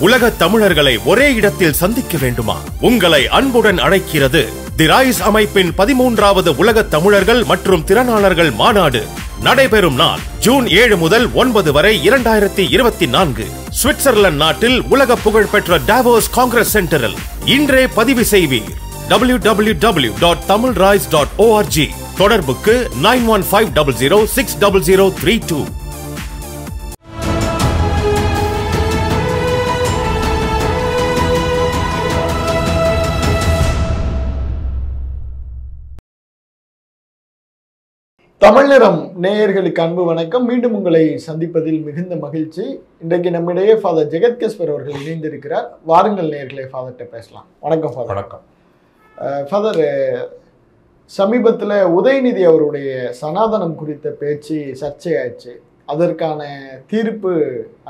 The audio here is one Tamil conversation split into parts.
உலக தமிழர்களை ஒரே இடத்தில் சந்திக்க வேண்டுமா? உங்களை அன்புடன் அழைக்கிறது தி ரைஸ் அமைப்பின் 13வது உலக தமிழர்கள் மற்றும் திறனாளர்கள் மாநாடு. நடைபெறும் நாள் ஜூன் 7 முதல் 9 வரை 2024 சுவிட்சர்லாந்து நாட்டில் உலக புகழ்பெற்ற டாவோஸ் காங்கிரஸ் சென்டரில். இன்றே பதிவு செய்வீர். www.tamilrise.org. தொடர்புக்கு 9150060032. தமிழ் நிறம் நேயர்களுக்கு அன்பு வணக்கம். மீண்டும் உங்களை சந்திப்பதில் மிகுந்த மகிழ்ச்சி. இன்றைக்கு நம்மிடையே ஃபாதர் ஜெகத்கேஸ்வர் அவர்கள் இணைந்திருக்கிறார். வாருங்கள் நேயர்களே, ஃபாதர்கிட்ட பேசலாம். வணக்கம் ஃபாதர். வணக்கம் ஃபாதர், சமீபத்தில் உதயநிதி அவருடைய சனாதனம் குறித்த பேச்சு சர்ச்சையாயிடுச்சு. அதற்கான தீர்ப்பு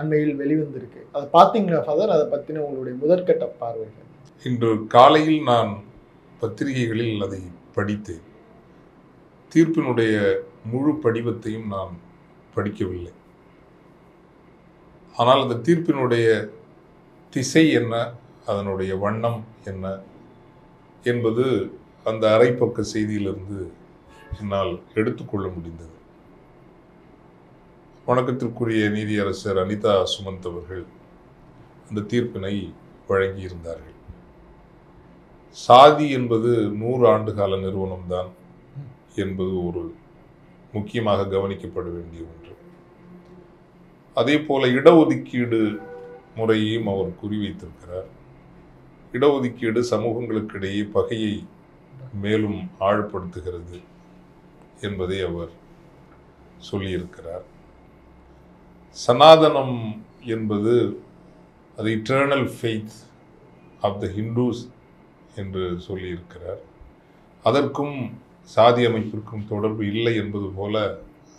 அண்மையில் வெளிவந்திருக்கு. அதை பார்த்தீங்களா ஃபாதர்? அதை பற்றின உங்களுடைய முதற்கட்ட பார்வைகள். இன்று காலையில் நான் பத்திரிகைகளில் அதை படித்தேன். தீர்ப்பினுடைய முழு படிவத்தையும் நான் படிக்கவில்லை. ஆனால் அந்த தீர்ப்பினுடைய திசை என்ன, அதனுடைய வண்ணம் என்ன என்பது அந்த அரைப்பக்க செய்தியிலிருந்து என்னால் எடுத்துக்கொள்ள முடிந்தது. வணக்கத்திற்குரிய நீதியரசர் அனிதா சுமந்த் அவர்கள் அந்த தீர்ப்பினை வழங்கியிருந்தார்கள். சாதி என்பது 100 ஆண்டுகால நிறுவனம்தான் என்பது ஒரு முக்கியமாக கவனிக்கப்பட வேண்டிய ஒன்று. அதே போல இடஒதுக்கீடு முறையையும் அவர் குறிவைத்திருக்கிறார். இடஒதுக்கீடு சமூகங்களுக்கிடையே பகையை மேலும் ஆழப்படுத்துகிறது என்பதை அவர் சொல்லியிருக்கிறார். சனாதனம் என்பது அது eternal faith of the Hindus என்று சொல்லியிருக்கிறார். அதற்கும் சாதி அமைப்பிற்கும் தொடர்பு இல்லை என்பது போல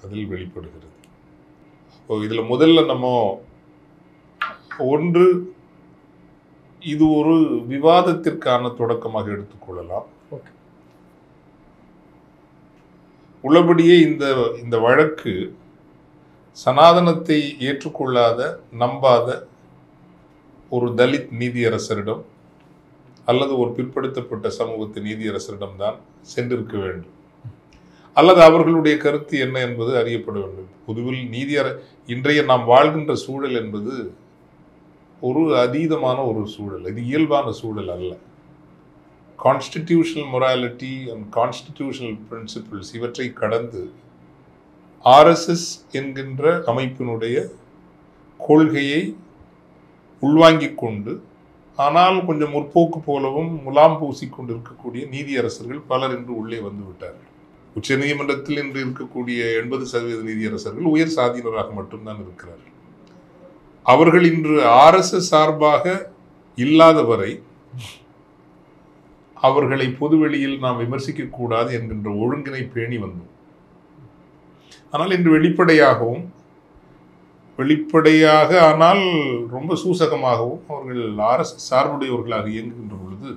அதில் வெளிப்படுகிறது. அப்போ இதில் முதல்ல நம்ம ஒன்று, இது ஒரு விவாதத்திற்கான தொடக்கமாக எடுத்துக்கொள்ளலாம். உள்ளபடியே இந்த வழக்கு சனாதனத்தை ஏற்றுக்கொள்ளாத, நம்பாத ஒரு தலித் நீதியரசரிடம் அல்லது ஒரு பிற்படுத்தப்பட்ட சமூகத்தின் நீதியரசரிடம்தான் சென்றிருக்க வேண்டும். அல்லது அவர்களுடைய கருத்து என்ன என்பது அறியப்பட வேண்டும். பொதுவில் இன்றைய நாம் வாழ்கின்ற சூழல் என்பது ஒரு அதீதமான ஒரு சூழல். இது இயல்பான சூழல் அல்ல. Constitutional morality and constitutional principles இவற்றை கடந்து RSS என்கின்ற அமைப்பினுடைய கொள்கையை உள்வாங்கிக் கொண்டு, ஆனால் கொஞ்சம் முற்போக்கு போலவும் முலாம் பூசிக்கொண்டு இருக்கக்கூடிய நீதியரசர்கள் பலர் இன்று உள்ளே வந்து விட்டார்கள். உச்ச நீதிமன்றத்தில் இன்று இருக்கக்கூடிய 80% நீதியரசர்கள் உயர் சாதியினராக மட்டும்தான் இருக்கிறார்கள். அவர்கள் இன்று RSS சார்பாக இல்லாத வரை அவர்களை பொதுவெளியில் நாம் விமர்சிக்க கூடாது என்கின்ற ஒழுங்கினை பேணி வந்தோம். ஆனால் இன்று வெளிப்படையாக ஆனால் ரொம்ப சூசகமாகவும் அவர்கள் RSS சார்புடையவர்களாக இயங்குகின்ற பொழுது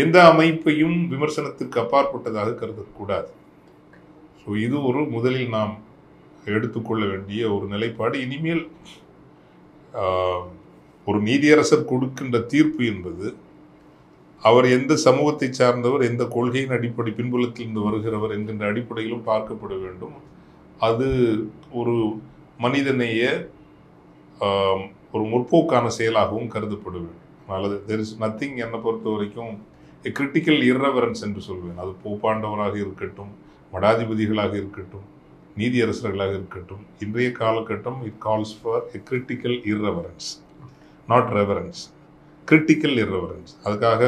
எந்த அமைப்பையும் விமர்சனத்திற்கு அப்பாற்பட்டதாக கருதக்கூடாது. ஸோ இது ஒரு முதலில் நாம் எடுத்துக்கொள்ள வேண்டிய ஒரு நிலைப்பாடு. இனிமேல் ஒரு நீதியரசர் கொடுக்கின்ற தீர்ப்பு என்பது அவர் எந்த சமூகத்தை சார்ந்தவர், எந்த கொள்கையின் அடிப்படை பின்புலத்தில் இருந்து வருகிறவர் என்கின்ற அடிப்படையிலும் பார்க்கப்பட வேண்டும். அது ஒரு மனிதநேய ஒரு முற்போக்கான செயலாகவும் கருதப்பட வேண்டும். அல்லது தெர் இஸ் நத்திங், என்னை பொறுத்த வரைக்கும் எ கிரிட்டிக்கல் இர்ரெவரன்ஸ் என்று சொல்வேன். அது போப்பாண்டவராக இருக்கட்டும், மடாதிபதிகளாக இருக்கட்டும், நீதியரசர்களாக இருக்கட்டும், இன்றைய காலகட்டம் it calls for a critical irreverence, not reverence. Critical irreverence. அதுக்காக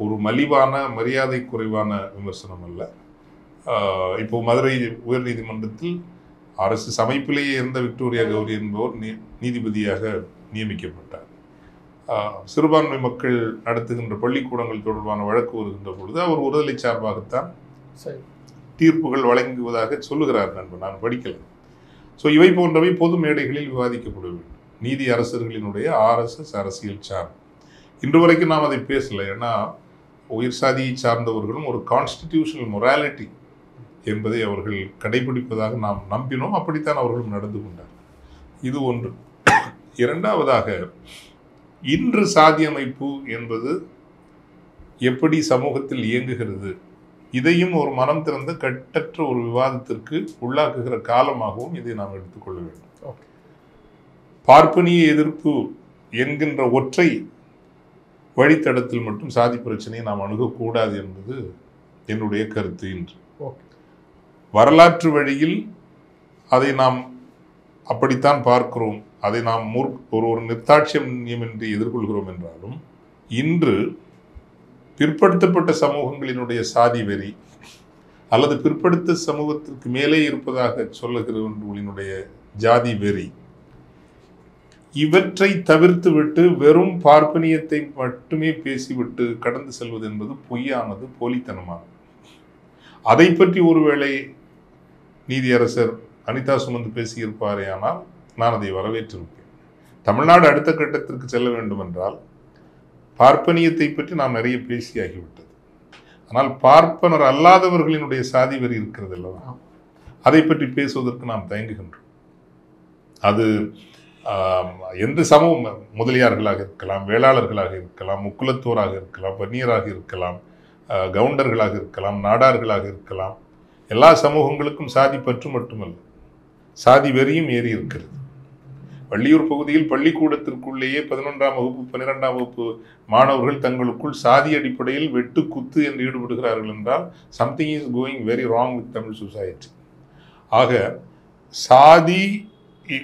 ஒரு மலிவான மரியாதை குறைவான விமர்சனம் அல்ல. இப்போ மதுரை உயர்நீதிமன்றத்தில் RSS அமைப்பிலேயே இருந்த விக்டோரியா கௌரி என்பவர் நீதிபதியாக நியமிக்கப்பட்டார். சிறுபான்மை மக்கள் நடத்துகின்ற பள்ளிக்கூடங்கள் தொடர்பான வழக்கு வருகின்ற பொழுது அவர் ஒருதலை சார்பாகத்தான் தீர்ப்புகள் வழங்குவதாக சொல்லுகிறார். நான் படிக்கல. ஸோ இவை போன்றவை பொது மேடைகளில் விவாதிக்கப்பட வேண்டும். நீதி அரசர்களினுடைய RSS அரசியல் சார்பு இன்று வரைக்கும் நாம் அதை பேசலை. ஏன்னா உயர் சாதியை சார்ந்தவர்களும் ஒரு கான்ஸ்டிடியூஷனல் மொராலிட்டி என்பதை அவர்கள் கடைபிடிப்பதாக நாம் நம்பினோம். அப்படித்தான் அவர்களும் நடந்து கொண்டார். இது ஒன்று. இரண்டாவதாக இன்று சாதி அமைப்பு என்பது எப்படி சமூகத்தில் இயங்குகிறது, இதையும் ஒரு மனம் திறந்த கட்டற்ற ஒரு விவாதத்திற்கு உள்ளாக்குகிற காலமாகவும் இதை நாம் எடுத்துக்கொள்ள வேண்டும். பார்ப்பனிய எதிர்ப்பு என்கின்ற ஒற்றை வழித்தடத்தில் மட்டும் சாதி பிரச்சனையை நாம் அணுகக்கூடாது என்பது என்னுடைய கருத்து. இன்று வரலாற்று வழியில் அதை நாம் அப்படித்தான் பார்க்கிறோம், அதை நாம் ஒரு நிர்தாட்சியமின்றி எதிர்கொள்கிறோம் என்றாலும், இன்று பிற்படுத்தப்பட்ட சமூகங்களினுடைய சாதி வெறி அல்லது பிற்படுத்த சமூகத்திற்கு மேலே இருப்பதாக சொல்லுகிறவர்களினுடைய ஜாதி வெறி, இவற்றை தவிர்த்து விட்டு வெறும் பார்ப்பனியத்தை மட்டுமே பேசிவிட்டு கடந்து செல்வது என்பது பொய்யானது, போலித்தனமானது. அதை பற்றி ஒருவேளை நீதியரசர் அனிதா சுமந்து பேசியிருப்பாரே ஆனால் நான் அதை வரவேற்றிருப்பேன். தமிழ்நாடு அடுத்த கட்டத்திற்கு செல்ல வேண்டும் என்றால் பார்ப்பனியத்தை பற்றி நாம் நிறைய பேசியாகிவிட்டது. ஆனால் பார்ப்பனர் அல்லாதவர்களினுடைய சாதி வரி இருக்கிறது அல்லவா, அதை பற்றி பேசுவதற்கு நாம் தயங்குகின்றோம். அது எந்த சமூகம், முதலியார்களாக இருக்கலாம், வேளாளர்களாக இருக்கலாம், முக்குலத்தோராக இருக்கலாம், வன்னியராக இருக்கலாம், கவுண்டர்களாக இருக்கலாம், நாடார்களாக இருக்கலாம், எல்லா சமூகங்களுக்கும் சாதி பற்று மட்டுமல்ல, சாதி வெறியும் ஏறி இருக்கிறது. வள்ளியூர் பகுதியில் பள்ளிக்கூடத்திற்குள்ளேயே 11ஆம் வகுப்பு 12ஆம் வகுப்பு மாணவர்கள் தங்களுக்குள் சாதி அடிப்படையில் வெட்டு குத்து என்று ஈடுபடுகிறார்கள் என்றால் something is going very wrong with Tamil society. ஆக சாதி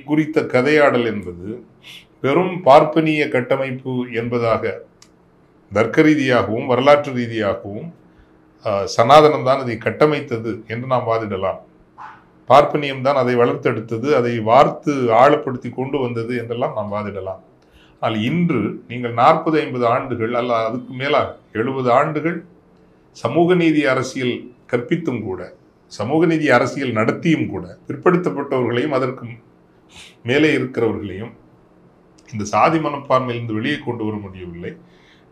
குறித்த கதையாடல் என்பது வெறும் பார்ப்பனிய கட்டமைப்பு என்பதாக தர்க்க ரீதியாகவும் வரலாற்று ரீதியாகவும் சனாதனம் தான் அதை கட்டமைத்தது என்று நாம் வாதிடலாம். பார்ப்பனியம் தான் அதை வளர்த்தெடுத்தது, அதை வார்த்து ஆழப்படுத்தி கொண்டு வந்தது என்றெல்லாம் நாம் வாதிடலாம். ஆனால் இன்று நீங்கள் 40-50 ஆண்டுகள் அல்ல அதுக்கு மேலாக 70 ஆண்டுகள் சமூக நீதி அரசியல் கற்பித்தும் கூட, சமூக நீதி அரசியல் நடத்தியும் கூட பிற்படுத்தப்பட்டவர்களையும் அதற்கு மேலே இருக்கிறவர்களையும் இந்த சாதி மனப்பான்மையிலிருந்து வெளியே கொண்டு வர முடியவில்லை.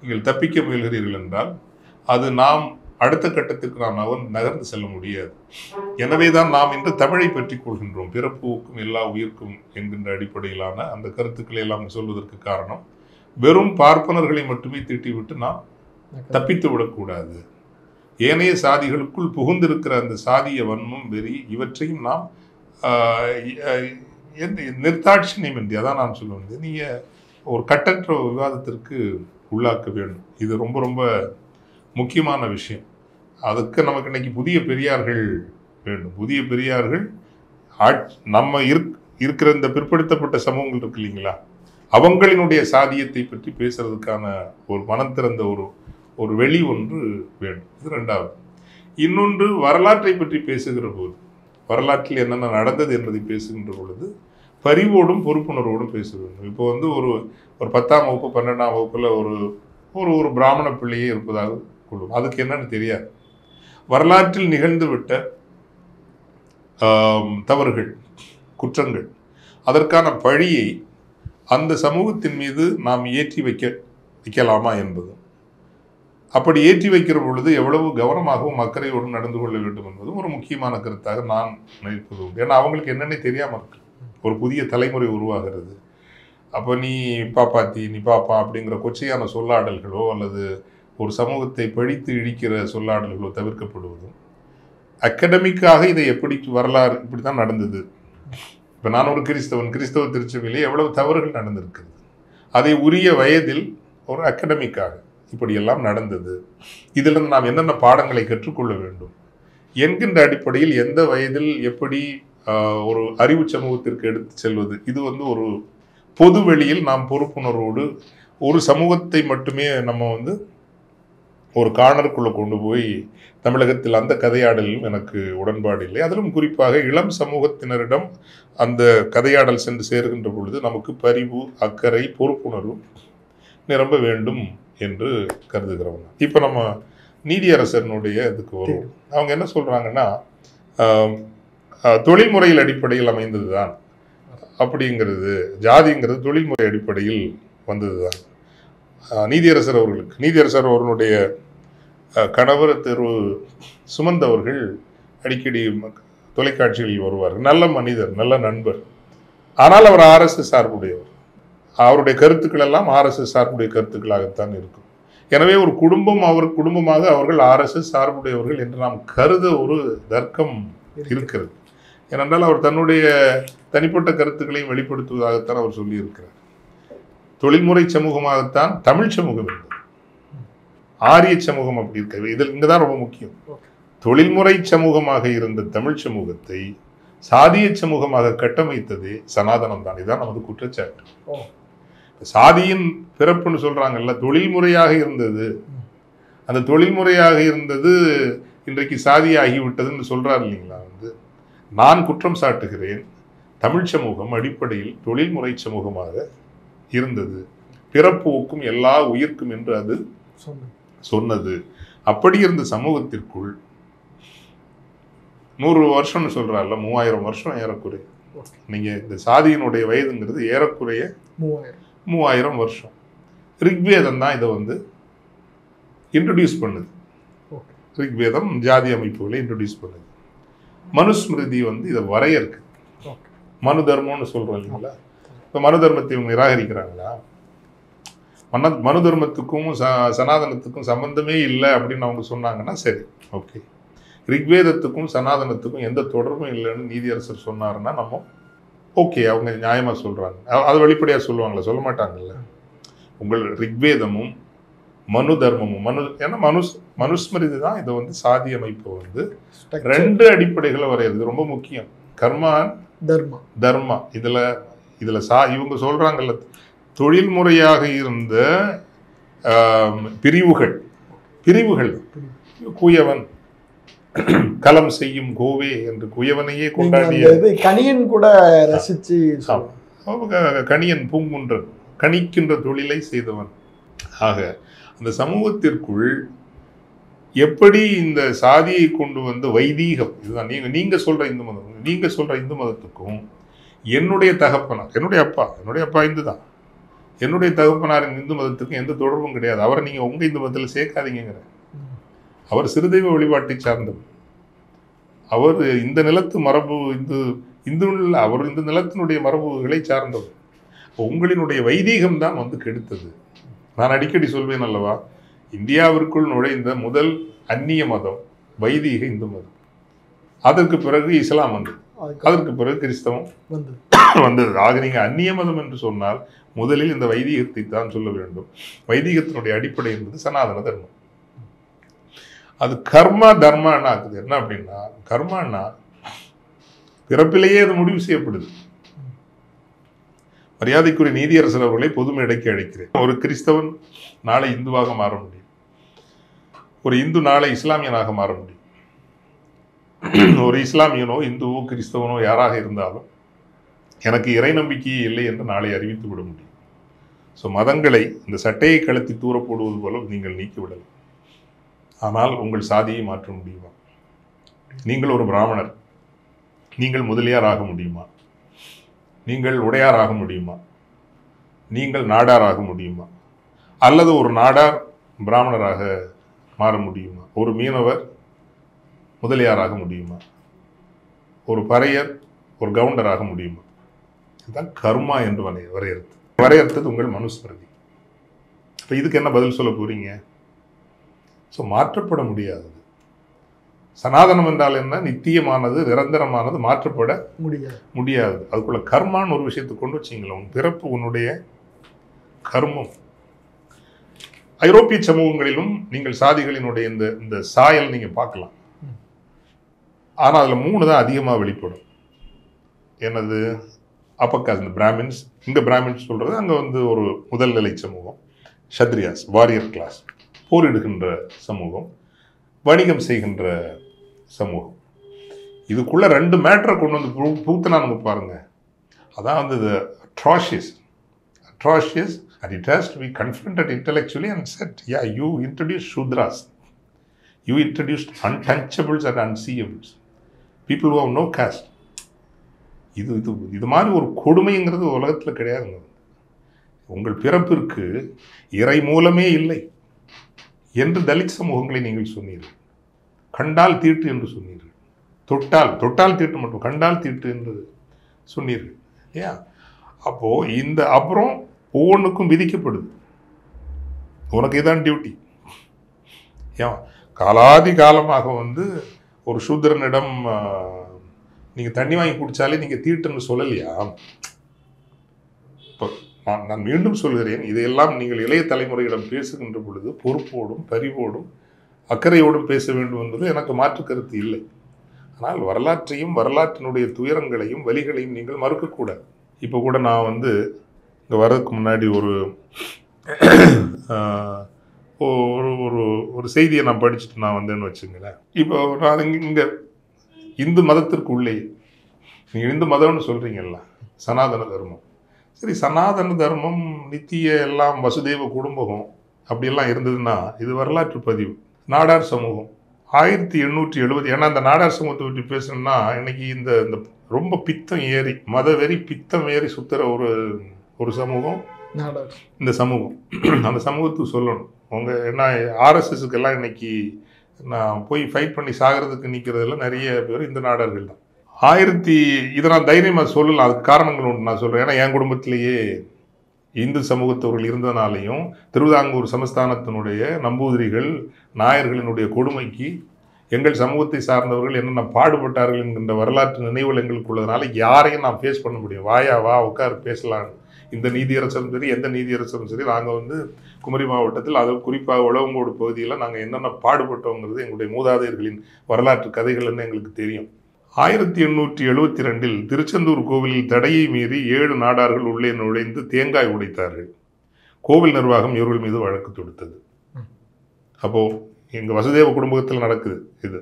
நீங்கள் தப்பிக்க முயல்கிறீர்கள் என்றால் அது நாம் அடுத்த கட்டத்திற்கு நாம் நகர்ந்து செல்ல முடியாது. எனவேதான் நாம் இன்று தமிழை பற்றி கொள்கின்றோம். பிறப்புக்கும் எல்லா உயிர்க்கும் என்கின்ற அடிப்படையிலான அந்த கருத்துக்களை எல்லாம் சொல்வதற்கு காரணம், வெறும் பார்ப்பனர்களை மட்டுமே திட்டிவிட்டு நாம் தப்பித்து விடக்கூடாது. ஏனைய சாதிகளுக்குள் புகுந்திருக்கிற அந்த சாதிய வன்மம் வெறி இவற்றையும் நாம் நிர்தாட்சியம் என்று அதான் நான் சொல்ல வந்தேன். நீங்கள் ஒரு கட்டற்ற விவாதத்திற்கு உள்ளாக்க வேண்டும். இது ரொம்ப ரொம்ப முக்கியமான விஷயம். அதுக்கு நமக்கு இன்னைக்கு புதிய பெரியார்கள் வேண்டும். புதிய பெரியார்கள் நம்ம இருக்கிற இந்த பிற்படுத்தப்பட்ட சமூகங்கள் இருக்கு இல்லைங்களா, அவங்களினுடைய சாதியத்தை பற்றி பேசுறதுக்கான ஒரு மனம் திறந்த ஒரு வெளி ஒன்று வேண்டும். இது ரெண்டாவது. இன்னொன்று, வரலாற்றை பற்றி பேசுகிற போது, வரலாற்றில் என்னென்ன நடந்தது என்பதை பேசுகின்ற பொழுது பரிவோடும் பொறுப்புணர்வோடும் பேச வேண்டும். இப்போ ஒரு 10ஆம் வகுப்பு 12ஆம் வகுப்புல ஒரு பிராமண பிள்ளையே இருப்பதாக கொள்ளும். அதுக்கு என்னன்னு தெரியாது. வரலாற்றில் நிகழ்ந்து விட்ட தவறுகள், குற்றங்கள், அதற்கான பழியை அந்த சமூகத்தின் மீது நாம் ஏற்றி வைக்கலாமா என்பதும், அப்படி ஏற்றி வைக்கிற பொழுது எவ்வளவு கவனமாகவும் அக்கறையோடும் நடந்து கொள்ள வேண்டும் என்பதும் ஒரு முக்கியமான கருத்தாக நான் நினைப்பது உண்டு. ஏன்னா அவங்களுக்கு என்னென்ன தெரியாமல் இருக்கு. ஒரு புதிய தலைமுறை உருவாகிறது. அப்போ நீ பாப்பாத்தி, நீ பாப்பா அப்படிங்கிற கொச்சையான சொல்லாடல்களோ அல்லது ஒரு சமூகத்தை பழித்து இழிக்கிற சொல்லாடல்களோ தவிர்க்கப்படுவதும், அகடமிக்காக இதை எப்படி வரலாறு இப்படி தான் நடந்தது. இப்போ நான் ஒரு கிறிஸ்தவ திருச்சபையிலே எவ்வளவு தவறுகள் நடந்திருக்கிறது, அதை உரிய வயதில் ஒரு அகடமிக்காக இப்படியெல்லாம் நடந்தது, இதிலிருந்து நாம் என்னென்ன பாடங்களை கற்றுக்கொள்ள வேண்டும் என்கின்ற அடிப்படையில் எந்த வயதில் எப்படி ஒரு அறிவு சமூகத்திற்கு எடுத்து செல்வது, இது ஒரு பொது வெளியில் நாம் பொறுப்புணர்வோடு ஒரு சமூகத்தை மட்டுமே நம்ம ஒரு கார்னருக்குள்ளே கொண்டு போய் தமிழகத்தில் அந்த கதையாடலிலும் எனக்கு உடன்பாடு இல்லை. அதிலும் குறிப்பாக இளம் சமூகத்தினரிடம் அந்த கதையாடல் சென்று சேர்கின்ற பொழுது நமக்கு பரிவு, அக்கறை, பொறுப்புணர்வு நிரம்ப வேண்டும் என்று கருதுகிறவங்க. இப்போ நம்ம நீதியரசனுடைய இதுக்கு வரும். அவங்க என்ன சொல்றாங்கன்னா, தொழில்முறையில் அடிப்படையில் அமைந்தது தான் அப்படிங்கிறது, ஜாதிங்கிறது தொழில்முறை அடிப்படையில் வந்தது தான். நீதியரசர் அவர்களுடைய கணவர் திரு சுமந்த் அவர்கள் அடிக்கடி தொலைக்காட்சிகளில் வருவார்கள். நல்ல மனிதர், நல்ல நண்பர். ஆனால் அவர் RSS சார்புடையவர். அவருடைய கருத்துக்கள் எல்லாம் RSS சார்புடைய கருத்துக்களாகத்தான் இருக்கும். எனவே ஒரு குடும்பமாக அவர்கள் RSS சார்புடையவர்கள் என்று நாம் கருத ஒரு தர்க்கம் இருக்கிறது. ஏனென்றால் அவர் தன்னுடைய தனிப்பட்ட கருத்துக்களையும் வெளிப்படுத்துவதாகத்தான் அவர் சொல்லியிருக்கிறார். தொழில்முறை சமூகமாகத்தான் தமிழ் சமூகம் இருந்தது, ஆரிய சமூகம் அப்படி இருக்க. இதில் இங்கதான் ரொம்ப முக்கியம். தொழில்முறை சமூகமாக இருந்த தமிழ் சமூகத்தை சாதிய சமூகமாக கட்டமைத்தது சனாதனம் தான். இதுதான் நமது குற்றச்சாட்டு. சாதியின் பிறப்புன்னு சொல்றாங்கல்ல, தொழில்முறையாக இருந்தது. அந்த தொழில்முறையாக இருந்தது இன்றைக்கு சாதியாகிவிட்டதுன்னு சொல்றாரு இல்லைங்களா. நான் குற்றம் சாட்டுகிறேன். தமிழ் சமூகம் அடிப்படையில் தொழில்முறை சமூகமாக இருந்தது, பிறப்போக்கும் எல்லா உயிர்க்கும் என்று அது சொன்னது. அப்படி இருந்த சமூகத்திற்குள் 100 வருஷம்னு சொல்றாருல, 3000 வருஷம் ஏறக்குறைய. நீங்க இந்த சாதியினுடைய வயதுங்கிறது ஏறக்குறைய 3000 வருஷம். ரிக்வேதம் தான் இதை இன்ட்ரடியூஸ் பண்ணுது. ரிக்வேதம் ஜாதி அமைப்புகளை இன்ட்ரடியூஸ் பண்ணுது. மனுஸ்மிருதி இதை வரையறுக்கு. மனு தர்மம்னு சொல்றோம் இல்லைங்களா. இப்போ மனு தர்மத்தை இவங்க நிராகரிக்கிறாங்களா? மனு தர்மத்துக்கும் சனாதனத்துக்கும் சம்பந்தமே இல்லை அப்படின்னு அவங்க சொன்னாங்கன்னா சரி, ஓகே. ரிக்வேதத்துக்கும் சனாதனத்துக்கும் எந்த தொடர்பும் இல்லைன்னு நீதியரசர் சொன்னாருன்னா நம்ம ஓகே, அவங்க நியாயமாக சொல்கிறாங்க. அது வெளிப்படையாக சொல்லுவாங்களா? சொல்ல மாட்டாங்கல்ல. உங்கள் ரிக்வேதமும் மனு தர்மமும் ஏன்னா மனுஸ்மிருதி தான் இதை சாதி அமைப்பு 2 அடிப்படைகளை வரையிறது ரொம்ப முக்கியம். கர்மா தர்மா. இதில் இவங்க சொல்கிறாங்கல்ல, தொழில்முறையாக இருந்த பிரிவுகள் குயவன் கலம் செய்யும் கோவே என்று குயவனையே கொண்டாடிய கணியன் கூட ரசிச்சு கணியன் பூங்குன்றன் கணிக்கின்ற தொழிலை செய்தவன். ஆக அந்த சமூகத்திற்குள் எப்படி இந்த சாதியை கொண்டு வைதீகம், இதுதான் நீங்க சொல்ற இந்து மதம், நீங்க சொல்ற இந்து மதத்துக்கும் என்னுடைய தகப்பனார், என்னுடைய அப்பா இந்து தான், என்னுடைய தகப்பனாரின் இந்து மதத்துக்கும் எந்த தொடர்பும் கிடையாது. அவரை நீங்க உங்க இந்து மதத்தில் சேர்க்காதீங்கிற. அவர் சிறுதெய்வ வழிபாட்டை சார்ந்தவர். அவர் இந்த நிலத்து மரபு அவர் இந்த நிலத்தினுடைய மரபுகளை சார்ந்தவர். உங்களினுடைய வைதீகம் தான் கெடுத்தது. நான் அடிக்கடி சொல்வேன் அல்லவா, இந்தியாவிற்குள் நுழைந்த முதல் அந்நிய மதம் வைதீக இந்து மதம். அதற்கு பிறகு இஸ்லாம் வந்தது, அதற்கு பிறகு கிறிஸ்தவம் வந்தது. ஆக நீங்க அந்நிய மதம் என்று சொன்னால் முதலில் இந்த வைதீகத்தை தான் சொல்ல வேண்டும். வைதீகத்தினுடைய அடிப்படை என்பது சனாதன தர்மம். அது கர்மா தர்மான்னு ஆகுது. என்ன அப்படின்னா, கர்மான்னா பிறப்பிலேயே அது முடிவு செய்யப்படுது. மரியாதைக்குரிய நீதியரசர் அவர்களை பொது மேடைக்கு அழைக்கிறேன். ஒரு கிறிஸ்தவன் நாளை இந்துவாக மாற முடியும், ஒரு இந்து நாளை இஸ்லாமியனாக மாற முடியும். ஒரு இஸ்லாமியனோ இந்துவோ கிறிஸ்தவனோ யாராக இருந்தாலும் எனக்கு இறை நம்பிக்கையே இல்லை என்று நாளை அறிவித்து விட முடியும். ஸோ மதங்களை இந்த சட்டையை கழுத்தி தூர போடுவது போல நீங்கள் நீக்கிவிடலாம். ஆனால் உங்கள் சாதியை மாற்ற முடியுமா? நீங்கள் ஒரு பிராமணர், நீங்கள் முதலியார் ஆக முடியுமா? நீங்கள் உடையார் ஆக முடியுமா? நீங்கள் நாடார் ஆக முடியுமா? அல்லது ஒரு நாடார் பிராமணராக மாற முடியுமா? ஒரு மீனவர் முதலியாராக முடியுமா? ஒரு பறையர் ஒரு கவுண்டராக முடியுமா? இதுதான் கர்மா என்று வரையறுத்தது உங்கள் மனுஸ்மிருதி. இப்போ இதுக்கு என்ன பதில் சொல்ல போறீங்க? ஸோ மாற்றப்பட முடியாதது. சனாதனம் என்றால் என்ன? நித்தியமானது, நிரந்தரமானது, மாற்றப்பட முடியாது. அதுக்குள்ள கர்மான்னு ஒரு விஷயத்தை கொண்டு வச்சிங்களா, உன் பிறப்பு உன்னுடைய கர்மம். ஐரோப்பிய சமூகங்களிலும் நீங்கள் சாதிகளினுடைய இந்த சாயல் நீங்க பார்க்கலாம். ஆனால் அதில் 3 தான் அதிகமாக வெளிப்படும். என்னது? அப்பர் காஸ்ட், இந்த பிராமின்ஸ். இங்கே பிராமின்ஸ் சொல்றது அங்கே ஒரு முதல் நிலை சமூகம், ஷத்ரியாஸ், வாரியர் கிளாஸ், போரிடுகின்ற சமூகம், வணிகம் செய்கின்ற சமூகம். இதுக்குள்ள 2 மேட்டரை கொண்டு பூத்தனா நமக்கு பாருங்க. அதான் atrocious, and it has to be confronted intellectually and said, yeah, you introduced Shudras, you introduced untouchables and unseeables, people who have no caste. இது மாதிரி ஒரு கொடுமைங்கிறது உலகத்தில் கிடையாதுங்க. உங்கள் பிறப்பிற்கு இறை மூலமே இல்லை என்று தலித் சமூகங்களை நீங்கள் சொன்னீர்கள். கண்டால் தீட்டு என்று சொன்னீர்கள். தொட்டால் தீட்டு மட்டும், கண்டால் தீட்டு என்று சொன்னீர்கள். ஏன் அப்போ அப்புறம் ஒவ்வொன்றுக்கும் விதிக்கப்படுது. உனக்கு இதான் டியூட்டி. ஏன் காலாதி காலமாக ஒரு சூத்திரனிடம் நீங்கள் தண்ணி வாங்கி குடித்தாலே நீங்கள் தீட்டுன்னு சொல்லலையா? இப்போ நான் மீண்டும் சொல்கிறேன், இதையெல்லாம் நீங்கள் இளைய தலைமுறையிடம் பேசுகின்ற பொழுது பொறுப்போடும் பரிவோடும் அக்கறையோடும் பேச வேண்டும் என்பது எனக்கு மாற்று கருத்து இல்லை. ஆனால் வரலாற்றையும் வரலாற்றினுடைய துயரங்களையும் வலிகளையும் நீங்கள் மறுக்கக்கூடாது. இப்போ கூட நான் இங்கே வர்றதுக்கு முன்னாடி ஒரு செய்தியை நான் படிச்சுட்டு நான் வந்தேன்னு வச்சுங்களேன். இப்போ நான் இங்கே இந்து மதத்திற்கு உள்ளே, நீங்கள் இந்து மதம்னு சொல்கிறீங்கல்ல, சனாதன தர்மம். சரி, சனாதன தர்மம் நித்திய எல்லாம் வசுதேவ குடும்பம் அப்படியெல்லாம் இருந்ததுன்னா இது வரலாற்று பதிவு. நாடார் சமூகம் 1870, ஏன்னா இந்த நாடார் சமூகத்தை பற்றி பேசணும்னா இன்னைக்கு இந்த ரொம்ப பித்தம் ஏறி மதவெறி பித்தம் ஏறி சுத்துற ஒரு சமூகம் இந்த சமூகம். அந்த சமூகத்துக்கு சொல்லணும், ஏன்னா ஆர்எஸ்எஸ்க்கு எல்லாம் இன்னைக்கு நான் போய் ஃபைட் பண்ணி சாகிறதுக்கு நிற்கிறதுல நிறைய பேர் இந்த நாடார்கள் தான். இதை நான் தைரியமாக சொல்லலாம். அதுக்கு காரணங்கள் உண்டு, நான் சொல்கிறேன். ஏன்னா என் குடும்பத்திலேயே இந்து சமூகத்தவர்கள் இருந்தனாலையும் திருவிதாங்கூர் சமஸ்தானத்தினுடைய நம்பூதிரிகள் நாயர்களினுடைய கொடுமைக்கு எங்கள் சமூகத்தை சார்ந்தவர்கள் என்னென்ன பாடுபட்டார்கள் என்கின்ற வரலாற்று நினைவுகள் எங்களுக்கு உள்ளதுனால யாரையும் நான் ஃபேஸ் பண்ண முடியும். வாயா வா உட்கார் பேசலான்னு. இந்த நீதியரசரும் சரி எந்த நீதியரசரும் சரி, நாங்கள் குமரி மாவட்டத்தில் அது குறிப்பாக உழவங்கோடு பகுதியில் நாங்கள் என்னென்ன பாடுபட்டோங்கிறது எங்களுடைய மூதாதையர்களின் வரலாற்று கதைகள்னு எங்களுக்கு தெரியும். 1872 திருச்செந்தூர் கோவிலில் தடையை மீறி 7 நாடார்கள் உள்ளே நுழைந்து தேங்காய் உடைத்தார்கள். கோவில் நிர்வாகம் இவர்கள் மீது வழக்கு தொடுத்தது. அப்போது எங்கள் வசுதேவ குடும்பத்தில் நடக்குது இது.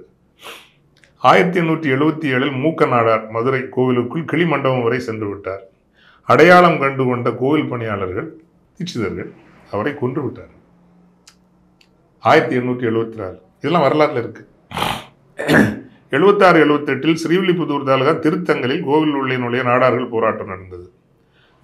1877 மூக்க நாடார் மதுரை கோவிலுக்குள் கிளிமண்டபம் வரை சென்று விட்டார். அடையாளம் கண்டு கொண்ட கோவில் பணியாளர்கள் தீட்சிதர்கள் அவரை கொன்று விட்டார். 1874 இதெல்லாம் வரலாற்றில் இருக்கு. 76-78 ஸ்ரீவில்லிபுத்தூர் தாலுகா திருத்தங்கலில் கோவில் உள்ளே நுழைய நாடார்கள் போராட்டம் நடந்தது.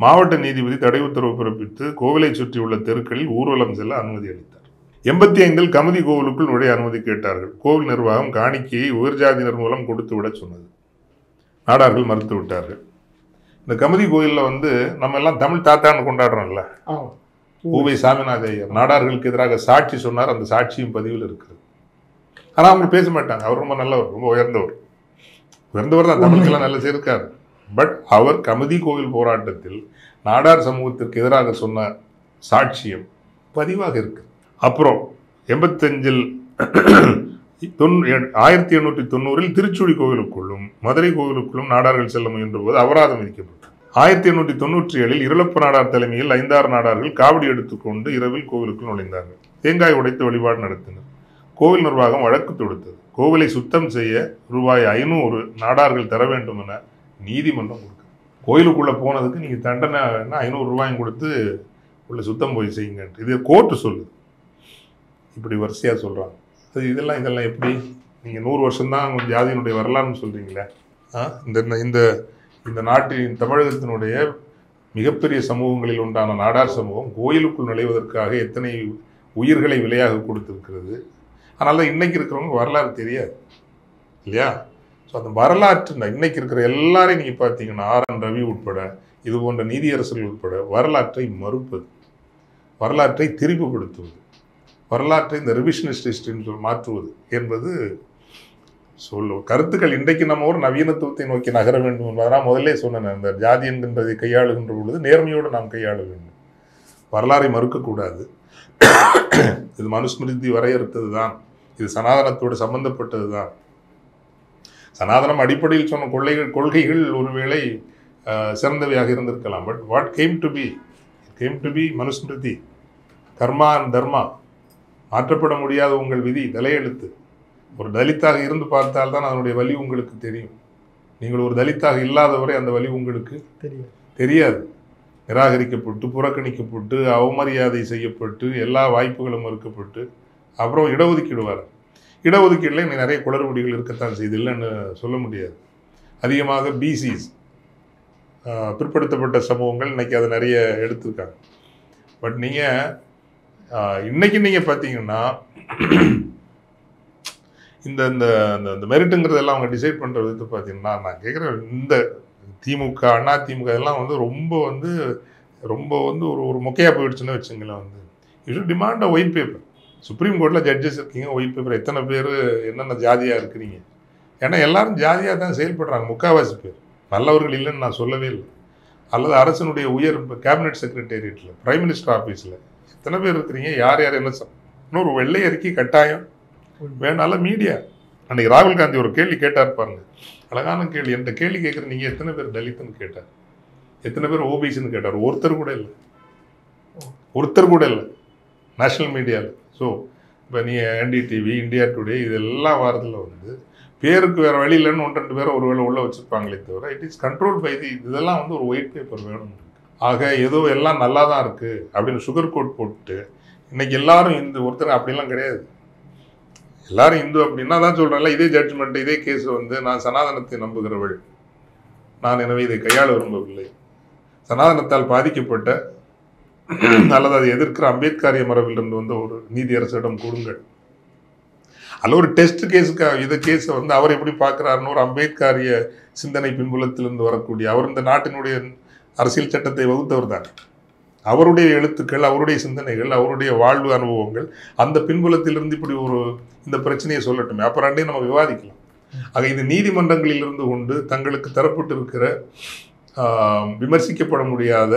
மாவட்ட நீதிபதி தடை உத்தரவு பிறப்பித்து கோவிலை சுற்றியுள்ள தெருக்களில் ஊர்வலம் செல்ல அனுமதி அளித்தார். 85 கமுதி கோவிலுக்குள் நுழைய அனுமதி கேட்டார்கள். கோவில் நிர்வாகம் காணிக்கையை உயர்ஜாதியினர் மூலம் கொடுத்து விட சொன்னது. நாடார்கள் மறுத்து விட்டார்கள். இந்த கமுதி கோயிலில் நம்ம எல்லாம் தமிழ் தாத்தான்னு கொண்டாடுறோம்ல, ஊவை சாமிநாத ஐயர் நாடார்களுக்கு எதிராக சாட்சி சொன்னார். அந்த சாட்சியும் பதிவில் இருக்கிறது. ஆனால் அவங்க பேச மாட்டாங்க. அவர் ரொம்ப நல்லவர், ரொம்ப உயர்ந்தவர் தான், தமிழுக்கெல்லாம் நல்ல சேர்க்கார். பட் அவர் கமுதி கோவில் போராட்டத்தில் நாடார் சமூகத்திற்கு எதிராக சொன்ன சாட்சியம் பதிவாக இருக்கு. அப்புறம் 85 1890 திருச்சுழி கோவிலுக்குள்ளும் மதுரை கோவிலுக்குள்ளும் நாடார்கள் செல்ல முயன்ற போது அபராதம் விதிக்கப்பட்டது. 1897 இருளப்ப நாடார் தலைமையில் 5-6 நாடார்கள் காவடி எடுத்துக்கொண்டு இரவில் கோவிலுக்குள் நுழைந்தார்கள். தேங்காய் உடைத்து வழிபாடு நடத்தினர். கோவில் நிர்வாகம் வழக்கு தொடுத்தது. கோவிலை சுத்தம் செய்ய ரூபாய் 500 நாடார்கள் தர வேண்டும் என நீதிமன்றம் கொடுக்குது. கோயிலுக்குள்ளே போனதுக்கு நீங்கள் தண்டனை 500 ரூபாயும் கொடுத்து உள்ள சுத்தம் போய் செய்யுங்க. இது கோர்ட்டு சொல்லுது. இப்படி வரிசையாக சொல்கிறாங்க. அது இதெல்லாம் எப்படி நீங்கள் 100 வருஷம்தான் ஜாதியினுடைய வரலாறுன்னு சொல்கிறீங்களே. இந்த இந்த நாட்டின் தமிழகத்தினுடைய மிகப்பெரிய சமூகங்களில் உண்டான நாடார் சமூகம் கோயிலுக்குள் நுழைவதற்காக எத்தனை உயிர்களை விலையாக கொடுத்துருக்கிறது. அதனால தான் இன்னைக்கு இருக்கிறவங்க வரலாறு தெரியாது இல்லையா? ஸோ அந்த வரலாற்று இன்னைக்கு இருக்கிற எல்லாரையும் நீங்கள் பார்த்தீங்கன்னா ஆர்.என். ரவி உட்பட இது போன்ற நீதியரசர்கள் உட்பட வரலாற்றை மறுப்பது, வரலாற்றை திரிவுபடுத்துவது, வரலாற்றை இந்த ரிவிஷனிஸ்ட் ஹிஸ்டரின்னு மாற்றுவது என்பது கருத்துக்கள். இன்றைக்கு நம்ம ஒரு நவீனத்துவத்தை நோக்கி நகர வேண்டும் என்பதனால் முதல்ல சொன்னேன். இந்த ஜாதி என்கின்றதை கையாளுகின்ற பொழுது நேர்மையோடு நாம் கையாள வேண்டும். வரலாறை மறுக்கக்கூடாது. இது மனுஸ்மிருதி வரையறுத்தது தான். இது சனாதனத்தோடு சம்பந்தப்பட்டது தான். சனாதனம் அடிப்படையில் சொன்ன கொள்கைகள் ஒருவேளை சிறந்தவையாக இருந்திருக்கலாம். But what came to be Manusmriti, karma and dharma, மாற்றப்பட முடியாத உங்கள் விதி, தலையெழுத்து. ஒரு தலித்தாக இருந்து பார்த்தால்தான் அதனுடைய வலி உங்களுக்கு தெரியும். நீங்கள் ஒரு தலித்தாக இல்லாதவரை அந்த வலி உங்களுக்கு தெரியாது. நிராகரிக்கப்பட்டு புறக்கணிக்கப்பட்டு அவமரியாதை செய்யப்பட்டு எல்லா வாய்ப்புகளும் மறுக்கப்பட்டு அப்புறம் இடஒதுக்கீடு வர இடஒதுக்கீடுல நிறைய குளறுபடிகள் இருக்கத்தான் செய்து, இல்லைன்னு சொல்ல முடியாது. அதிகமாக பிசிஸ் பிற்படுத்தப்பட்ட சமூகங்கள் இன்னைக்கு அதை நிறைய எடுத்திருக்காங்க. பட் இன்னைக்கு நீங்கள் பார்த்தீங்கன்னா இந்த இந்த மெரிட்டுங்கிறதெல்லாம் அவங்க டிசைட் பண்ணுற விதத்தை பார்த்தீங்கன்னா, நான் கேட்குறேன், இந்த திமுக அண்ணா திமுக எல்லாம் ரொம்ப ரொம்ப வந்து ஒரு மொக்கையாக போயிடுச்சுன்னு வச்சுங்களேன். வந்து you should demand a white paper. Supreme கோர்ட்டில் ஜட்ஜஸ் இருக்கீங்க, ஒயிட் பேப்பர் எத்தனை பேர் என்னென்ன ஜாதியாக இருக்கிறீங்க. ஏன்னா எல்லாரும் ஜாதியாக தான் செயல்படுறாங்க. முக்கால்வாசி பேர் நல்லவர்கள் இல்லைன்னு நான் சொல்லவே இல்லை. அல்லது அரசனுடைய உயர் கேபினெட் செக்ரட்டேரியட்டில், பிரைம் மினிஸ்டர் ஆஃபீஸில் எத்தனை பேர் இருக்கிறீங்க, யார் யார் என்ன இன்னொரு வெள்ளை அறிக்கை கட்டாயம் வேணாலும் மீடியா. அன்றைக்கி ராகுல் காந்தி ஒரு கேள்வி கேட்டார் பாருங்க, அழகான கேள்வி. என்கிட்ட கேள்வி கேட்குற நீங்கள் எத்தனை பேர் தலித்துன்னு கேட்டார், எத்தனை பேர் ஓபிசின்னு கேட்டார். ஒருத்தர் கூட இல்லை, ஒருத்தர் கூட இல்லை நேஷ்னல் மீடியாவில். ஸோ இப்போ நீங்கள் என்டிடிவி, இந்தியா டுடே இதெல்லாம் வாரத்தில் வந்து பேருக்கு வேறு வழி இல்லைன்னு 1-2 பேரை ஒரு வேளை உள்ளே வச்சுருப்பாங்களே தவிர இட் இஸ் கண்ட்ரோல் பை இதெல்லாம் வந்து ஒரு ஒயிட் பேப்பர் வேணும். ஆக ஏதோ எல்லாம் நல்லா தான் இருக்குது அப்படின்னு சுகர் கோட் போட்டு இன்றைக்கி எல்லாரும் இந்து ஒருத்தர் அப்படிலாம் கிடையாது. எல்லாரும் இந்து அப்படின்னா தான் சொல்கிறேன்ல, இதே ஜட்ஜ்மெண்ட் இதே கேஸ் வந்து நான் சனாதனத்தை நம்புகிறவள், நான் எனவே இதை கையாள விரும்பவில்லை, சனாதனத்தால் பாதிக்கப்பட்ட அல்லது அதை எதிர்க்கிற அம்பேத்கரிய மரபிலிருந்து வந்து ஒரு நீதியரசிடம் கொடுங்கள். அதில் ஒரு டெஸ்ட் கேஸுக்காக இதை கேஸை வந்து அவர் எப்படி பார்க்குறாருன்னு ஒரு அம்பேத்கரிய சிந்தனை பின்புலத்திலிருந்து வரக்கூடிய அவர் இந்த நாட்டினுடைய அரசியல் சட்டத்தை வகுத்தவர் தான். அவருடைய எழுத்துக்கள், அவருடைய சிந்தனைகள், அவருடைய வாழ்வு அனுபவங்கள் அந்த பின்புலத்திலிருந்து இப்படி ஒரு இந்த பிரச்சனையை சொல்லட்டுமே, அப்போ ரெண்டையும் நம்ம விவாதிக்கலாம். ஆக இது நீதிமன்றங்களில் இருந்து கொண்டு தங்களுக்கு தரப்பட்டு இருக்கிற விமர்சிக்கப்பட முடியாத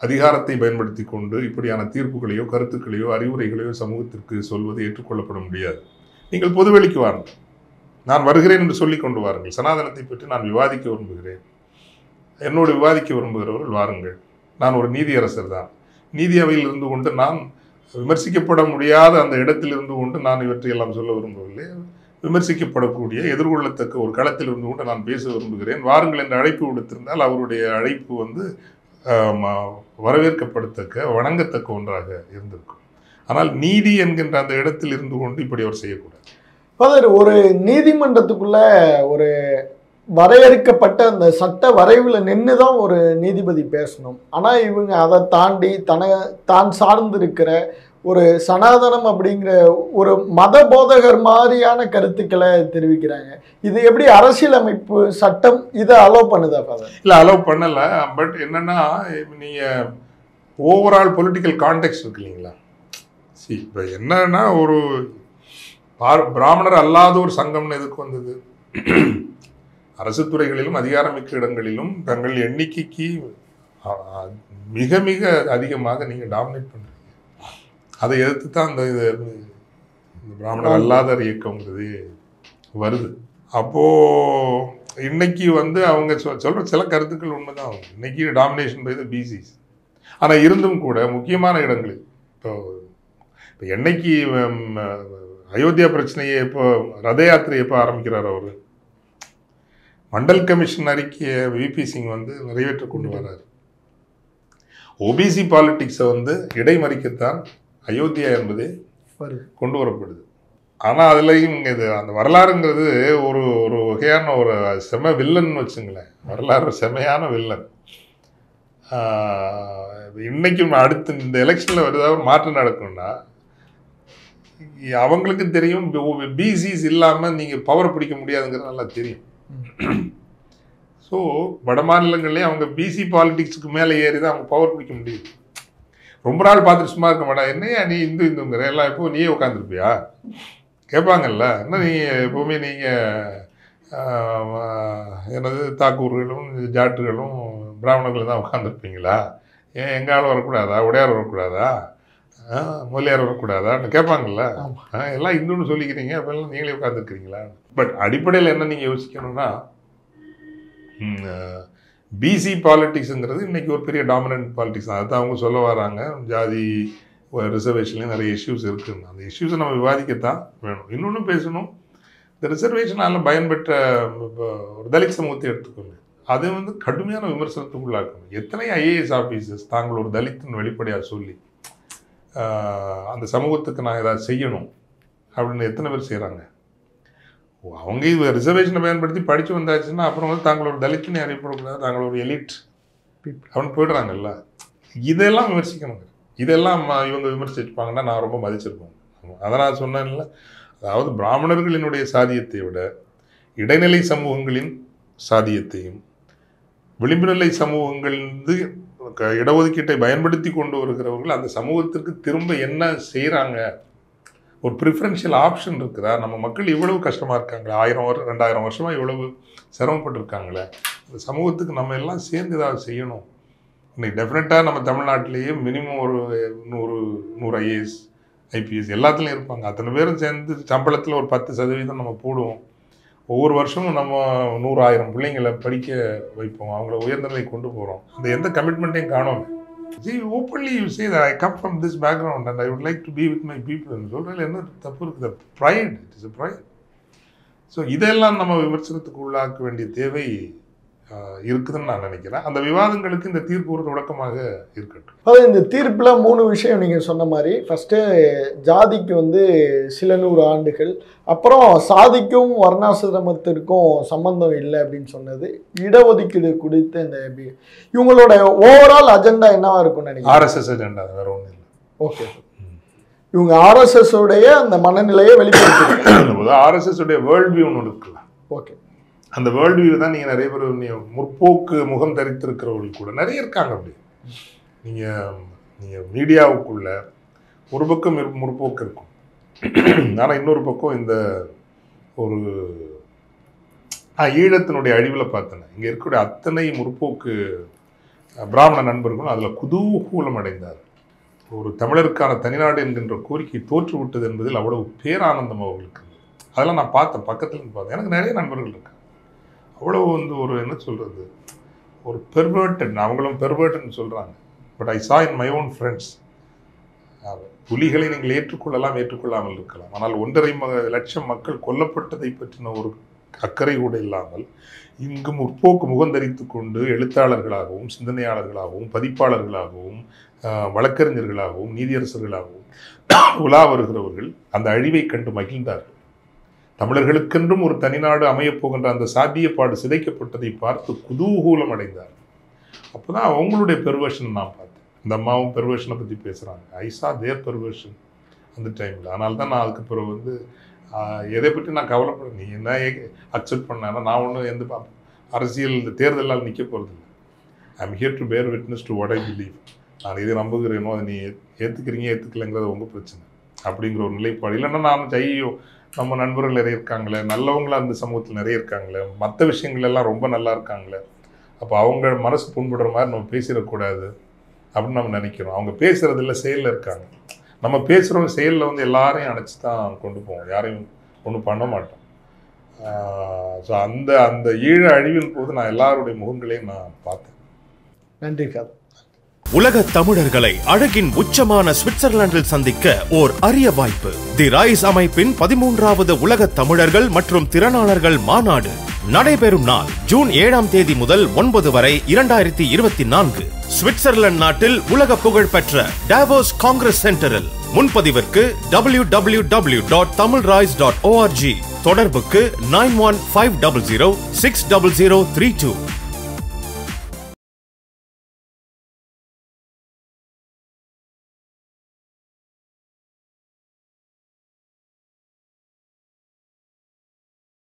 அதிகாரத்தை பயன்படுத்தி கொண்டு இப்படியான தீர்ப்புகளையோ கருத்துக்களையோ அறிவுரைகளையோ சமூகத்திற்கு சொல்வது ஏற்றுக்கொள்ளப்பட முடியாது. நீங்கள் பொதுவெளிக்கு வாருங்கள், நான் வருகிறேன் என்று சொல்லி கொண்டு வாருங்கள், சனாதனத்தை பற்றி நான் விவாதிக்க விரும்புகிறேன், என்னோடு விவாதிக்க விரும்புகிறவர்கள் வாருங்கள், நான் ஒரு நீதியரசர் தான், நீதி அவையில் இருந்து கொண்டு நான் விமர்சிக்கப்பட முடியாத அந்த இடத்தில் இருந்து கொண்டு நான் இவற்றையெல்லாம் சொல்ல விரும்பவில்லை, விமர்சிக்கப்படக்கூடிய எதிர்கொள்ளத்தக்க ஒரு களத்தில் இருந்து கொண்டு நான் பேச விரும்புகிறேன், வாருங்கள் என்று அழைப்பு விடுத்திருந்தால் அவருடைய அழைப்பு வந்து வரவேற்கப்படத்தக்க வணங்கத்தக்க ஒன்றாக இருந்திருக்கும். ஆனால் நீதி என்கின்ற அந்த இடத்தில் இருந்து கொண்டு இப்படி அவர் செய்யக்கூடாது. ஒரு நீதிமன்றத்துக்குள்ள ஒரு வரையறுக்கப்பட்ட அந்த சட்ட வரைவில் நின்று தான் ஒரு நீதிபதி பேசணும். ஆனால் இவங்க அதை தாண்டி தான் சார்ந்திருக்கிற ஒரு சனாதனம் அப்படிங்கிற ஒரு மத போதகர் மாதிரியான கருத்துக்களை தெரிவிக்கிறாங்க. இது எப்படி அரசியலமைப்பு சட்டம் இதை அலோவ் பண்ணுதா ஃபாதர்? இல்லை, அலோவ் பண்ணலை. பட் என்னன்னா, நீங்கள் ஓவரால் பொலிட்டிக்கல் கான்டெக்ட் இருக்கு இல்லைங்களா. இப்போ என்னன்னா, ஒரு பிராமணர் அல்லாத ஒரு சங்கம்னு எதுக்கு வந்தது? அரசு துறைகளிலும் அதிகாரமிக்க இடங்களிலும் தங்கள் எண்ணிக்கைக்கு மிக மிக அதிகமாக நீங்கள் டாமினேட் பண்ணுறீங்க. அதை எதிர்த்து தான் அந்த பிராமணர் அல்லாதர் இயக்கங்கிறது வருது. அப்போது இன்னைக்கு வந்து அவங்க சொல்கிற சில கருத்துக்கள் உண்மைதான். இன்னைக்கு டாமினேஷன் பை த பிசிஸ். ஆனால் இருந்தும் கூட முக்கியமான இடங்களில் இப்போ என்னைக்கு அயோத்தியா பிரச்சனையை இப்போ ரத யாத்திரை எப்போ ஆரம்பிக்கிறார் அவர், மண்டல் கமிஷன் அறிக்கையை விபி சிங் வந்து நிறைவேற்ற கொண்டு வர்றார். ஓபிசி பாலிட்டிக்ஸை வந்து இடைமறிக்கத்தான் அயோத்தியா என்பது கொண்டு வரப்படுது. ஆனால் அதுலேயும் இது அந்த வரலாறுங்கிறது ஒரு ஒரு வகையான ஒரு செம வில்லன் வச்சுங்களேன். வரலாறு செமையான வில்லன். இன்னைக்கும் அடுத்து இந்த எலெக்ஷனில் வருதாக ஒரு மாற்றம் நடக்கணும்னா அவங்களுக்கு தெரியும், பிசிஸ் இல்லாமல் நீங்கள் பவர் பிடிக்க முடியாதுங்கிறது நல்லா தெரியும். ஸோ வட மாநிலங்கள்லேயே அவங்க பிசி பாலிட்டிக்ஸுக்கு மேலே ஏறி தான் அவங்க பவர் பிடிக்க முடியுது. ரொம்ப நாள் பார்த்துட்டு சும்மா இருக்க மாட்டா, என்னையா நீ இந்துங்கிற எல்லாம் எப்போ நீயே உட்காந்துருப்பியா கேட்பாங்கல்ல. என்ன நீங்கள் எப்போவுமே நீங்கள் எனது தாக்கூர்களும் ஜாட்டுகளும் பிராமணர்களும் தான் உட்காந்துருப்பீங்களா, ஏன் எங்காலும் வரக்கூடாதா, உடையார் வரக்கூடாதா, முதலியார் வரக்கூடாதான்னு கேட்பாங்கல்ல. எல்லாம் இந்துன்னு சொல்லிக்கிறீங்க, அப்பெல்லாம் நீங்களே உட்காந்துருக்கிறீங்களா. பட் அடிப்படையில் என்ன நீங்கள் யோசிக்கணும்னா, பிசி பாலிட்டிக்ஸுங்கிறது இன்றைக்கி ஒரு பெரிய டாமினன்ட் பாலிட்டிக்ஸ் தான். அதுதான் அவங்க சொல்ல வராங்க. ஜாதி ரிசர்வேஷன்லேயும் நிறைய இஷ்யூஸ் இருக்குதுன்னு, அந்த இஷ்யூஸை நம்ம விவாதிக்கத்தான் வேணும். இன்னொன்று பேசணும், இந்த ரிசர்வேஷனால் பயன்பெற்ற ஒரு தலித் சமூகத்தை எடுத்துக்கோங்க, அது வந்து கடுமையான விமர்சனத்துக்குள்ளாக்கணும். எத்தனை ஐஏஎஸ் ஆஃபீஸர்ஸ் தாங்கள் ஒரு தலித்துன்னு வெளிப்படையாக சொல்லி அந்த சமூகத்துக்கு நான் ஏதாவது செய்யணும் அப்படின்னு எத்தனை பேர் செய்கிறாங்க. அவங்க இது ரிசர்வேஷனை பயன்படுத்தி படித்து வந்தாச்சுன்னா அப்புறம் வந்து தாங்களோட தலித்துன்னு அறியப்படக்கூடாது, தாங்களோட எலிட் அப்படின்னு போய்டுறாங்கல்ல. இதெல்லாம் விமர்சிக்கணுங்க. இதெல்லாம் இவங்க விமர்சிச்சுப்பாங்கன்னா நான் ரொம்ப மதிச்சிருப்பேன். அதை நான் சொன்னேன்ல, அதாவது பிராமணர்களினுடைய சாதியத்தை விட இடைநிலை சமூகங்களின் சாதியத்தையும் விளிம்பு நிலை சமூகங்கள் இடஒதுக்கீட்டை பயன்படுத்தி கொண்டு வருகிறவர்கள் அந்த சமூகத்திற்கு திரும்ப என்ன செய்கிறாங்க, ஒரு ப்ரிஃபரன்ஷியல் ஆப்ஷன் இருக்குதா, நம்ம மக்கள் இவ்வளவு கஷ்டமாக இருக்காங்களே, 1000 வருஷமாக இவ்வளவு சிரமப்பட்டிருக்காங்களே, அந்த சமூகத்துக்கு நம்ம எல்லாம் சேர்ந்து ஏதாவது செய்யணும். இன்னைக்கு டெஃபினட்டாக நம்ம தமிழ்நாட்டிலேயே மினிமம் ஒரு 100 ஐஏஎஸ் ஐபிஎஸ் எல்லாத்துலேயும் இருப்பாங்க. அத்தனை பேரும் சேர்ந்து சம்பளத்தில் ஒரு 10% நம்ம போடுவோம். ஒவ்வொரு வருஷமும் நம்ம 100,000 பிள்ளைங்களை படிக்க வைப்போம், அவங்கள உயர்ந்ததை கொண்டு போகிறோம். அந்த எந்த கமிட்மெண்ட்டையும் காணோம். See, openly you say that I come from this background and I would like to be with my people. சொல்கிறதுல என்ன தப்பு இருக்குது? Pride, it is a pride. So இதெல்லாம் நம்ம விமர்சனத்துக்கு உள்ளாக்க வேண்டிய தேவை இருக்குதுன்னு நான் நினைக்கிறேன். அந்த விவாதங்களுக்கு இந்த தீர்ப்பு ஒரு தொடக்கமாக இருக்கட்டும். அதாவது இந்த தீர்ப்பில் 3 விஷயம் நீங்கள் சொன்ன மாதிரி, ஃபஸ்ட்டு ஜாதிக்கு சில 100 ஆண்டுகள், அப்புறம் சாதிக்கும் வர்ணாசிரமத்திற்கும் சம்பந்தம் இல்லை அப்படின்னு சொன்னது, இடஒதுக்கீடு குறித்த இந்த இவங்களோட ஓவரால் அஜெண்டா என்னவா இருக்கும்னு நினைக்கிறேன்? ஆர்எஸ்எஸ் அஜெண்டா, வேற ஒன்றும் இல்லை. ஓகே, இவங்க ஆர்எஸ்எஸ் உடைய அந்த மனநிலையை வெளிப்படுத்த ஆர்எஸ்எஸ் உடைய வேர்ல்ட் வியூ ஒன்று இருக்குல்ல. ஓகே, அந்த வேர்ல்டு வியூ தான் நீங்கள் நிறைய பேர் முற்போக்கு முகம் தரித்திருக்கிறவர்கள் கூட நிறைய இருக்காங்க. அப்படி நீங்கள் மீடியாவுக்குள்ள ஒரு பக்கம் முற்போக்கு இருக்கும், ஆனால் இன்னொரு பக்கம் இந்த ஒரு ஈழத்தினுடைய அழிவில் பார்த்தேன், இங்கே இருக்கக்கூடிய அத்தனை முற்போக்கு பிராமண நண்பர்களும் அதில் குதூகூலம் அடைந்தார். ஒரு தமிழருக்கான தனிநாடு என்கின்ற கோரிக்கை தோற்றுவிட்டது என்பதில் அவ்வளவு பேரானந்தம் அவர்களுக்கு. அதெல்லாம் நான் பார்த்தேன், பக்கத்துல இருந்து பார்த்தேன். எனக்கு நிறைய நண்பர்கள் இருக்காங்க. அவ்வளோ ஒரு என்ன சொல்கிறது, ஒரு பெர்வர்டன், அவங்களும் பெர்வர்டன் சொல்கிறாங்க. பட் ஐ சா இன் மை ஓன் ஃப்ரெண்ட்ஸ். புலிகளை நீங்கள் ஏற்றுக்கொள்ளாமல் இருக்கலாம், ஆனால் 1.5 லட்சம் மக்கள் கொல்லப்பட்டதை பற்றின ஒரு அக்கறை கூட இல்லாமல் இங்கு முற்போக்கு முகந்தரித்து கொண்டு எழுத்தாளர்களாகவும் சிந்தனையாளர்களாகவும் பதிப்பாளர்களாகவும் வழக்கறிஞர்களாகவும் நீதியரசர்களாகவும் உலா வருகிறவர்கள் அந்த அழிவை கண்டு மகிழ்ந்தார்கள். தமிழர்களுக்கென்றும் ஒரு தனிநாடு அமையப் போகின்ற அந்த சாத்தியப்பாடு சிதைக்கப்பட்டதை பார்த்து குதூகூலம் அடைந்தார். அப்போ தான் அவங்களுடைய பெர்வர்ஷன் நான் பார்த்தேன். இந்த அம்மாவும் பெர்வர்ஷனை பற்றி பேசுகிறாங்க. ஐ சா தேர் பெர்வர்ஷன் அந்த டைமில். அதனால தான் நான் அதுக்கு பிறகு எதை பற்றி நான் கவலைப்படுறேன், நீ என்ன அக்செப்ட் பண்ணேன்னா நான் ஒன்றும் எந்த அரசியல் தேர்தலால் நிற்க போகிறதில்லை. ஐ எம் ஹியர் டு பேர் witness to what I believe. நான் எதை நம்புகிறேனோ அதை நீ ஏற்றுக்கலைங்கிறது உங்கள் பிரச்சனை அப்படிங்கிற ஒரு நிலைப்பாடு. இல்லைன்னா நான் ஐயோ நம்ம நண்பர்கள் நிறைய இருக்காங்களே, நல்லவங்களும் அந்த சமூகத்தில் நிறைய இருக்காங்களே, மற்ற விஷயங்கள் எல்லாம் ரொம்ப நல்லா இருக்காங்களே, அப்போ அவங்க மனசு புண்படுற மாதிரி நம்ம பேசிடக்கூடாது அப்படின்னு நம்ம நினைக்கிறோம். அவங்க பேசுகிறதில்ல, செயலில் இருக்காங்க. நம்ம பேசுகிறவங்க செயலில் எல்லாரையும் அணைச்சி தான் கொண்டு போவோம், யாரையும் ஒன்றும் பண்ண மாட்டோம். ஸோ அந்த ஈழ அழிவின் போது நான் எல்லாருடைய முகங்களையும் நான் பார்த்தேன். நன்றி சார். உலக தமிழர்களை அழகின் உச்சமான சுவிட்சர்லாந்தில் சந்திக்க ஓர் அரிய வாய்ப்பு. தி ரைஸ் அமைப்பின் 13வது உலக தமிழர்கள் மற்றும் திறனாளர்கள் மாநாடு நடைபெறும் நாள் ஜூன் 7ஆம் தேதி முதல் 9 வரை 2024 சுவிட்சர்லாந்து நாட்டில் உலக புகழ் பெற்ற டாவோஸ் காங்கிரஸ் சென்டரில். முன்பதிவிற்கு www.tamilrise.org, தொடர்புக்கு 9150060032.